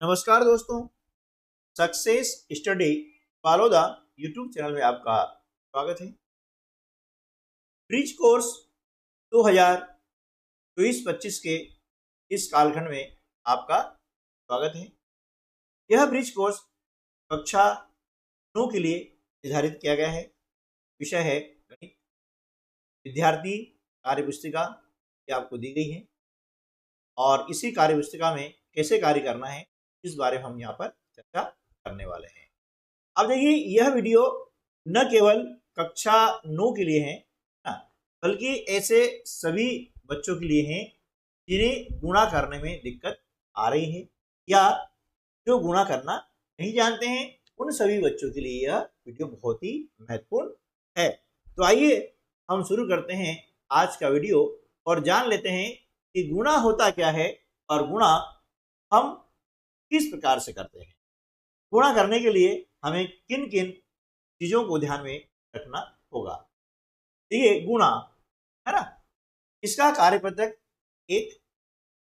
नमस्कार दोस्तों, success study falooda YouTube channel में आपका स्वागत है। ब्रिज कोर्स 2024-25 के इस कालखंड में आपका स्वागत है। यह ब्रिज कोर्स कक्षा 9 के लिए निर्धारित किया गया है। विषय है गणित। विद्यार्थी कार्यपुस्तिका ये आपको दी गई है और इसी कार्यपुस्तिका में कैसे कार्य करना है इस बारे में हम यहाँ पर चर्चा करने वाले हैं। अब देखिए, यह वीडियो न केवल कक्षा 9 के लिए है बल्कि ऐसे सभी बच्चों के लिए है जिन्हें गुणा करने में दिक्कत आ रही है या जो गुणा करना नहीं जानते हैं, उन सभी बच्चों के लिए यह वीडियो बहुत ही महत्वपूर्ण है। तो आइए हम शुरू करते हैं आज का वीडियो और जान लेते हैं कि गुणा होता क्या है और गुणा हम किस प्रकार से करते हैं। गुणा करने के लिए हमें किन किन चीजों को ध्यान में रखना होगा। देखिए, गुणा है ना, इसका कार्यपत्रक एक,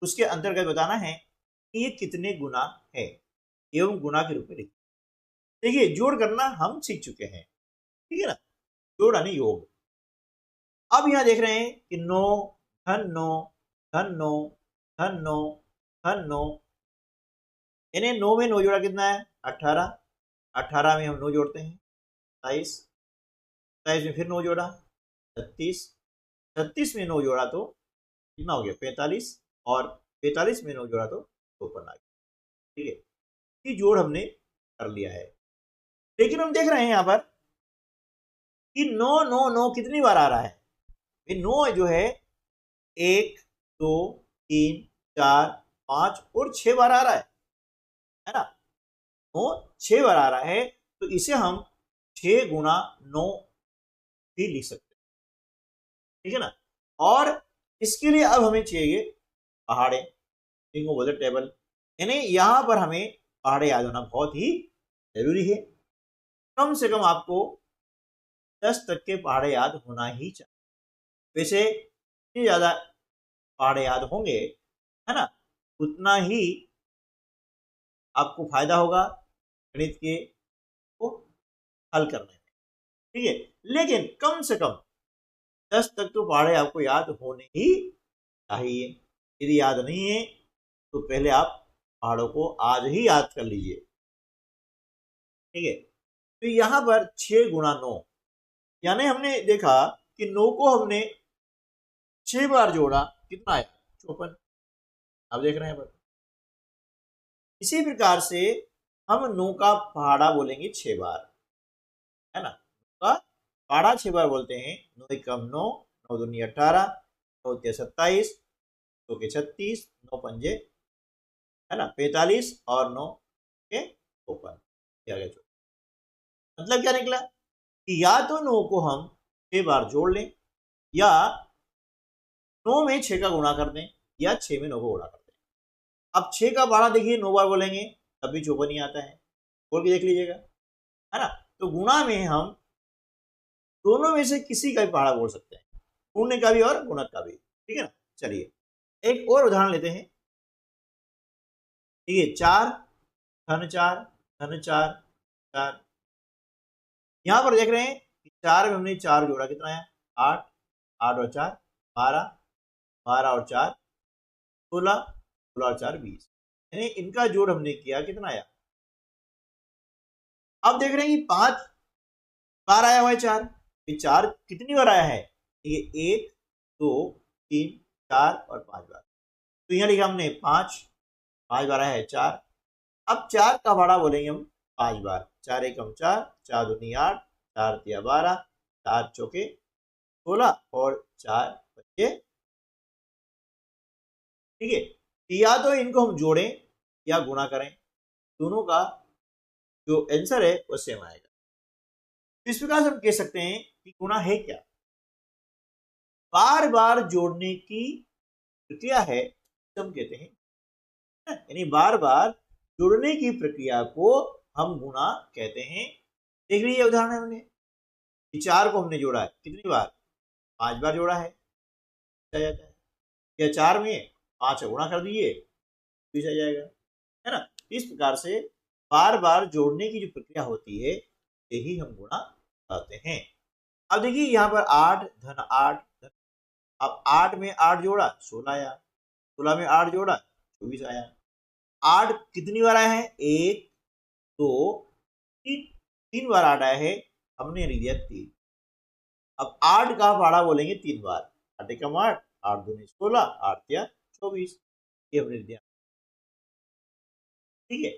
उसके अंतर्गत बताना है कि ये कितने गुना है एवं गुणा के रूप में लिखते। देखिए, जोड़ करना हम सीख चुके हैं, ठीक है ना, जोड़ यानी योग। अब यहां देख रहे हैं कि 9 धन 9 धन 9 धन 9 धन 9, यानी 9 में 9 जोड़ा कितना है 18। 18 में हम 9 जोड़ते हैं 27। 27 में फिर 9 जोड़ा 36। 36 में 9 जोड़ा तो कितना हो गया 45, और 45 में 9 जोड़ा तो 54 आ गया। ठीक है, ये जोड़ हमने कर लिया है। लेकिन हम देख रहे हैं यहाँ पर कि 9 9 9 कितनी बार आ रहा है। ये 9 जो है 1 2 3 4 5 और 6 बार आ रहा है ना। 9 6 बार आ रहा है, तो इसे हम 6 गुणा 9 भी लिख सकते हैं, ठीक है ना। और इसके लिए अब हमें चाहिए पहाड़े, इनको बोलते टेबल, यानी यहां पर हमें पहाड़े याद होना बहुत ही जरूरी है। कम से कम आपको 10 तक के पहाड़े याद होना ही चाहिए। वैसे जितने ज्यादा पहाड़े याद होंगे, है ना, उतना ही आपको फायदा होगा गणित के को हल करने में, ठीक है। लेकिन कम से कम 10 तक तो पहाड़े आपको याद होने ही चाहिए। यदि याद नहीं है तो पहले आप पहाड़ों को आज ही याद कर लीजिए, ठीक है। तो यहां पर 6 गुणा 9, यानी हमने देखा कि 9 को हमने 6 बार जोड़ा, कितना आया 54। आप देख रहे हैं पर इसी प्रकार से हम 9 का पहाड़ा बोलेंगे 6 बार, है ना। 9 का पहाड़ा 6 बार बोलते हैं। 9 एकम 9, 9 दूनी 18, 9 के 27, 2 के 36, 9 पंजे, है ना 45 और 9 के 54। मतलब क्या निकला कि या तो 9 को हम 6 बार जोड़ लें या 9 में 6 का गुणा कर दें या 6 में 9 को गुणा कर दें। अब 6 का पहाड़ा देखिए 9 बार बोलेंगे तब भी 54 ही आता है, बोल के देख लीजिएगा, है ना। तो गुणा में हम दोनों में से किसी का भी पहाड़ा बोल सकते हैं, गुणने का भी और गुणक का भी, ठीक है ना। चलिए एक और उदाहरण लेते हैं। ठीक है, 4 धन 4 धन 4 4। यहां पर देख रहे हैं कि 4 में हमने 4 जोड़ा, कितना है 8, 8 और 4 12, 12 और 4 16, 16 और 4 20, यानी इनका जोड़ हमने किया, कितना आया। अब देख रहे हैं कि 5 बार आया हुआ है 4, ये 4 कितनी बार आया है, ये 1 2 3 4 और 5 बार। तो यहाँ लिखा हमने 5 बार आया है 4। अब 4 का भाड़ा बोलेंगे हम 5 बार। 4 एकम 4, 4 दूनी 8, 4 तिया 12, 4 चौके 16 और 4 बच्चे, ठीक है। या तो इनको हम जोड़ें या गुणा करें, दोनों का जो आंसर है वो सेम आएगा। इस प्रकार से हम कह सकते हैं कि गुणा है क्या, बार बार जोड़ने की प्रक्रिया है, हम कहते हैं, यानी बार बार जोड़ने की प्रक्रिया को हम गुणा कहते हैं। देख लीजिए उदाहरण हमने 4 को हमने जोड़ा है कितनी बार 5 बार जोड़ा है, आ जाता है। या 4 में 5 गुणा कर दीजिए 20 आ जाएगा, है ना। इस प्रकार से बार बार जोड़ने की जो प्रक्रिया होती है यही हम गुणा कहते हैं। अब देखिए यहाँ पर 8 धन 8, अब 8 में 8 जोड़ा 16 आया, 16 में 8 जोड़ा 24 आया। 8 कितनी बार आया है? 1 2 3, 3 बार 8 आया है, हमने लिख दिया 3। अब 8 का पहाड़ा बोलेंगे 3 बार, 8 एकम 8, 8 दूनी 16, 8 तिया 24, ये हमने लिख दिया। ठीक है,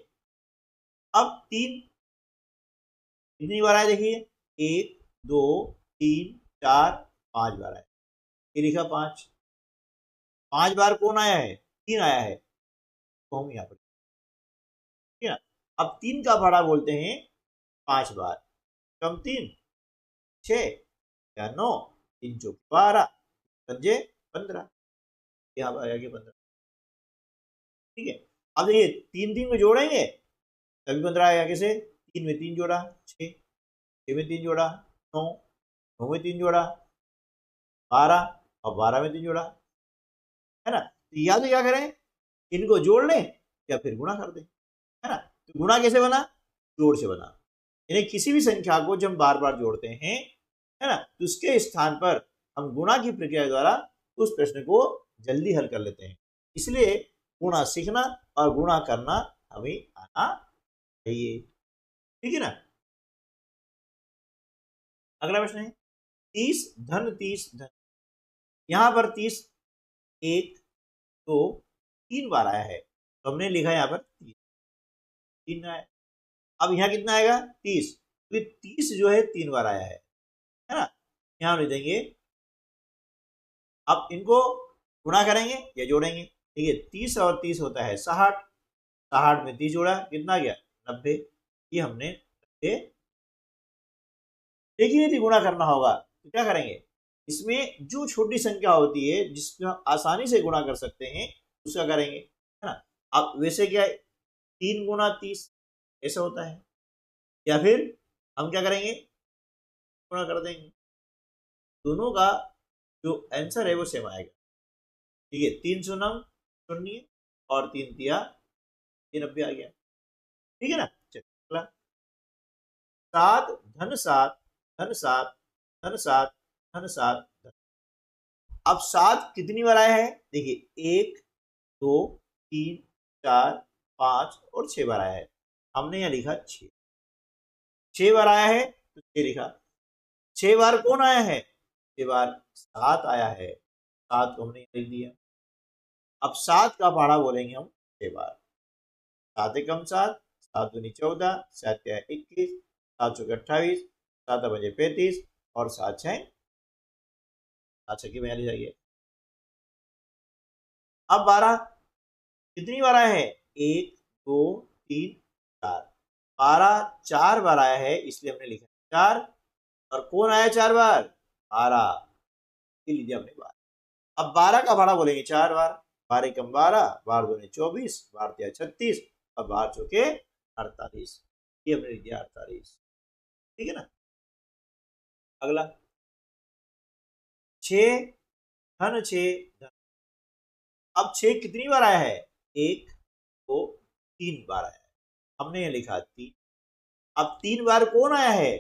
अब 3 कितनी बार आया देखिए, 1 2 3 4 5 बार आया, ये लिखा 5। 5 बार कौन आया है? 3 आया है, तो हम यहाँ पर, ठीक है। अब 3 का पहाड़ा बोलते हैं 5 बार, कम 3 6 या 9, 3 चौक 12, पंजे 15, यहाँ पर आ गया 15। ठीक है, अब देखिए 3 3 को जोड़ेंगे तभी 15 आएगा। कैसे? 3 में 3 जोड़ा 6, 6 में 3 जोड़ा 9, 9 में 3 जोड़ा 12 और 12 में 3 जोड़ा, है ना। तो या तो क्या करें, इनको जोड़ लें या फिर गुणा कर दें, है ना। तो गुणा कैसे बना? जोड़ से बना, यानी किसी भी संख्या को जब हम बार बार जोड़ते हैं, है ना, तो उसके स्थान पर हम गुणा की प्रक्रिया द्वारा उस प्रश्न को जल्दी हल कर लेते हैं। इसलिए गुणा सीखना और गुणा करना हमें आना चाहिए, ठीक है ना। अगला प्रश्न है 30 धन 30 धन, यहां पर 30 1 2 3 बार आया है, तो हमने लिखा यहाँ पर 3 आया। अब यहाँ कितना आएगा? 30, तो 30 जो है 3 बार आया है ना। यहाँ लिख देंगे, अब इनको गुणा करेंगे या जोड़ेंगे। ठीक है, 30 और 30 होता है 60, 60 में 30 जोड़ा कितना गया? 90, ये हमने 90। एक ही रीति गुणा करना होगा, तो क्या करेंगे, इसमें जो छोटी संख्या होती है जिसमें हम आसानी से गुणा कर सकते हैं उसका करेंगे, है ना। अब वैसे क्या है, 3 गुणा 30 ऐसा होता है, या फिर हम क्या करेंगे, गुणा कर देंगे। दोनों का जो आंसर है वो सेम आएगा। ठीक है, 3 शून्य शून्य और 3 तिया 90 आ गया। ठीक है ना। चलिए 7 धन 7 धन 7 धन 7 धन 7 धन। अब 7 कितनी बार आया है? देखिए 1 2 3 4 5 और 6 बार आया है, हमने यहाँ लिखा 6। 6 बार आया है तो 6 लिखा। 6 बार कौन आया है? 6 बार 7 आया है, 7 को हमने लिख दिया। अब 7 का पहाड़ा बोलेंगे हम 6 बार, 7 एकम 7, 7 दूनी 14, 7 तिया 21, 7 चौके 28, 7 बजे 35 और 7 छः 42 जाइए। अब 12 कितनी बार आया है? 1 2 3 4, 12 4 बार आया है, इसलिए हमने लिखा 4। और कौन आया 4 बार? 12, लीजिए हमने 12। अब 12 का भाड़ा बोलेंगे 4 बार, 12 एकम 12, 12 दूनी 24, 12 तिया 36 और 12 चौके 48, ये हमने लिख दिया 48। ठीक है ना। अगला 6 धन 6 धन, अब 6 कितनी बार आया है? 1 2 3 बार आया है, हमने ये लिखा 3। अब 3 बार कौन आया है?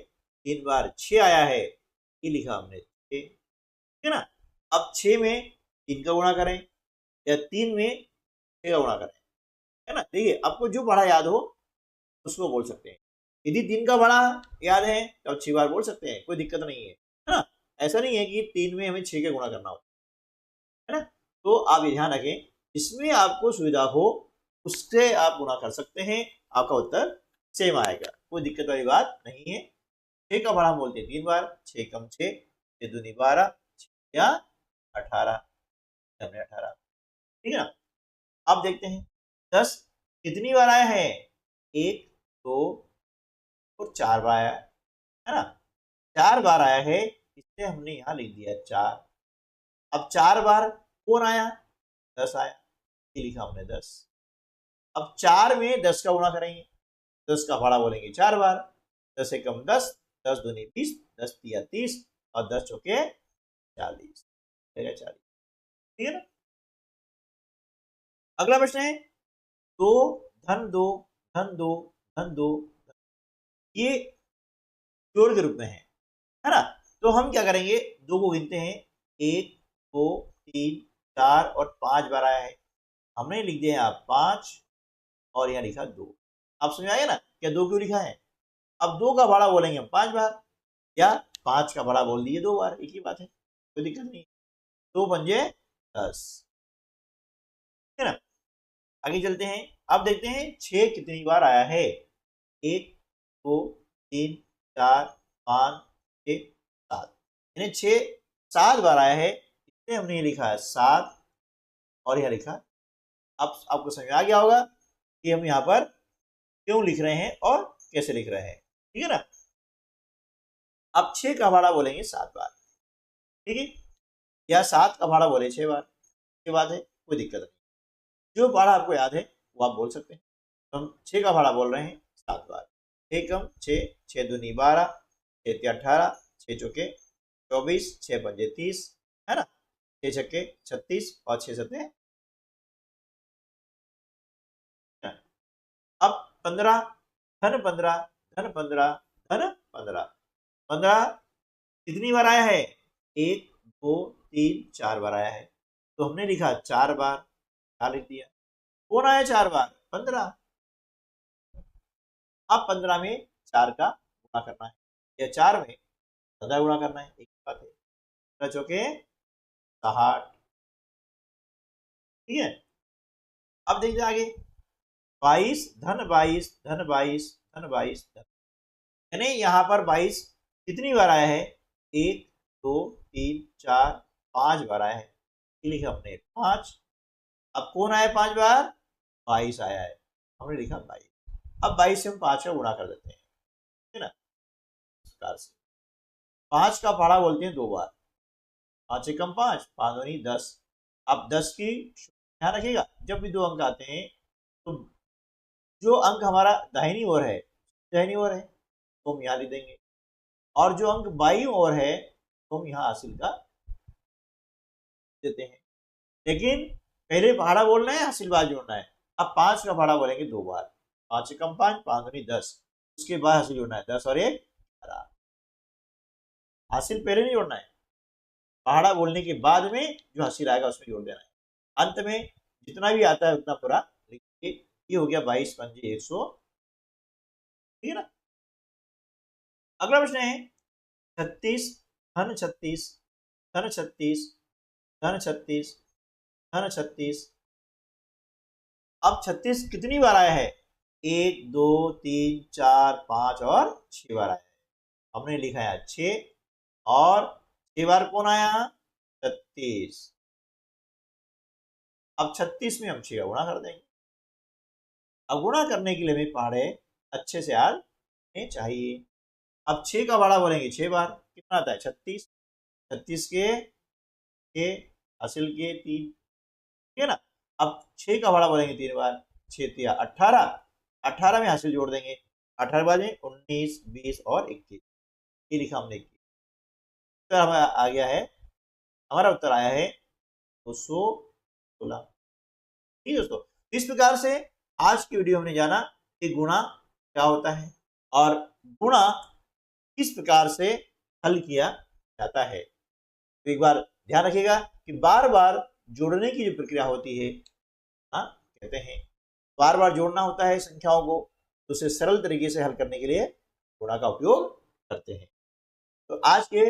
3 बार 6 आया है, ये लिखा हमने 6। ठीक है ना। अब 6 में 3 का गुणा करें या 3 में 6 का गुणा करें, है ना। देखिए आपको जो बड़ा याद हो उसको बोल सकते हैं। यदि 3 का बड़ा याद है तो आप 6 बार बोल सकते हैं, कोई दिक्कत नहीं है ना। ऐसा नहीं है कि 3 में हमें 6 का गुणा करना हो, है ना। तो आप ये ध्यान रखें, इसमें आपको सुविधा हो उससे आप गुणा कर सकते हैं, आपका उत्तर सेम आएगा, कोई दिक्कत वाली बात नहीं है। 6 का बड़ा हम बोलते हैं 3 बार, 6 कम 6, 6 दूनी 12, 6 या 18, 18। ठीक है ना। अब देखते हैं 10 कितनी बार आया है? 1 2 और 4 बार आया है ना। 4 बार आया है, इसलिए हमने यहाँ लिख दिया 4। अब 4 बार कौन आया? 10 आया, ये लिखा हमने 10। अब 4 में 10 का गुणा करेंगे, 10 का भाड़ा बोलेंगे 4 बार, 10 एकम 10, 10 दूनी 20, 10 तिया 30 और 10 चौके 40, 40। ठीक है ना। अगला प्रश्न है 2 धन 2 धन 2 धन 2, ये जोड़ के रूप में है ना। तो हम क्या करेंगे, 2 को गिनते हैं, 1 2 3 4 और 5 बार आया है, हमने लिख दिया यहाँ 5 और यहाँ लिखा 2। आप समझ आ गया ना क्या 2 क्यों लिखा है। अब 2 का भाड़ा बोलेंगे हम 5 बार, या 5 का भाड़ा बोल दिए 2 बार, एक ही बात है, कोई दिक्कत नहीं। 2 पंजे 10, है ना। आगे चलते हैं, अब देखते हैं 6 कितनी बार आया है। 1 2 3 4 5 6 7, यानी 6 7 बार आया है, इसमें हमने ये लिखा है 7 और यह लिखा। अब आपको समझ में आ गया होगा कि हम यहाँ पर क्यों लिख रहे हैं और कैसे लिख रहे हैं, ठीक है ना। अब 6 का भाड़ा बोलेंगे 7 बार, ठीक है, या 7 का भाड़ा बोले 6 बार, ये बात है, कोई दिक्कत नहीं। जो भाड़ा आपको याद है वो आप बोल सकते हैं। तो हम 6 का भाड़ा बोल रहे हैं 7 बार। 6 कम 6, 6 दूनी 12, 6 तिया 18, 6 चौके 24, 6 पंजे 30, है ना, 6 छक्के 36 और 6 सत्ते। अब 15 धन 15 धन 15 धन 15, 15 कितनी बार आया है, 1 2 3 4 बार आया है, तो हमने लिखा 4 बार, क्या लिख दिया। कौन आया 4 बार, 15। अब 15 में 4 का गुणा करना है, या 4 में 15 गुणा करना है, एक बात है। 15 चौके 60, ठीक है। अब देखिए आगे 22 धन 22 धन 22 धन 22 धन, यानी यहाँ पर 22 कितनी बार आया है, 1 2 3 4 5 बार आया है, ये लिखा हमने 5। अब कौन आया 5 बार, 22 आया है, हमने लिखा 22। अब 22 से हम 5 का गुणा कर देते हैं, ठीक है ना, इस प्रकार से। 5 का भाड़ा बोलते हैं 2 बार, 5 एकम 5, 5 दूनी 10। अब 10 की ध्यान रखिएगा, जब भी 2 अंक आते हैं तो जो अंक हमारा दाहिनी ओर है तो हम यहाँ लिख देंगे, और जो अंक बाईं ओर है तो हम यहाँ हासिल का देते हैं। लेकिन पहले भाड़ा बोलना है, हासिल बार जोड़ना है। अब 5 का भाड़ा बोलेंगे 2 बार, 5 एकम 5, 5 दूनी 10, उसके बाद हासिल जोड़ना है 10 और 1 11। हासिल पहले नहीं जोड़ना है, भाड़ा बोलने के बाद में जो हासिल आएगा उसमें जोड़ देना है। अंत में जितना भी आता है उतना पूरा लिखिए। ये हो गया 22 पंजे 100, ठीक है ना। अगला प्रश्न है 36 धन 36 धन 36 धन 36 धन 36। अब 36 कितनी बार आया है, 1 2 3 4 5 और 6 बार आया है, हमने लिखा है 6, और 6 बार कौन आया, 36। अब 36 में हम 6 का गुणा कर देंगे। अब गुणा करने के लिए हमें पहाड़े अच्छे से आने चाहिए। अब 6 का भाड़ा बोलेंगे 6 बार, कितना आता है 36, 36 के हासिल के 3, ठीक है ना। अब 6 का भाड़ा बोलेंगे 3 बार, 6 तिया 18, 18 में हासिल जोड़ देंगे, 18 बार 19 20 और 21, ये लिखा हमने। उत्तर हमारा आ गया है, हमारा उत्तर आया है 216। ठीक है दोस्तों, इस प्रकार से आज की वीडियो हमने जाना कि गुणा क्या होता है और गुणा किस प्रकार से हल किया जाता है। तो एक बार ध्यान रखिएगा कि बार बार जोड़ने की जो प्रक्रिया होती है, हाँ कहते हैं बार बार जोड़ना होता है संख्याओं को, तो उसे सरल तरीके से हल करने के लिए गुणा का उपयोग करते हैं। तो आज के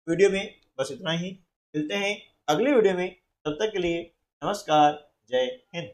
वीडियो में बस इतना ही, मिलते हैं अगले वीडियो में, तब तक के लिए नमस्कार, जय हिंद।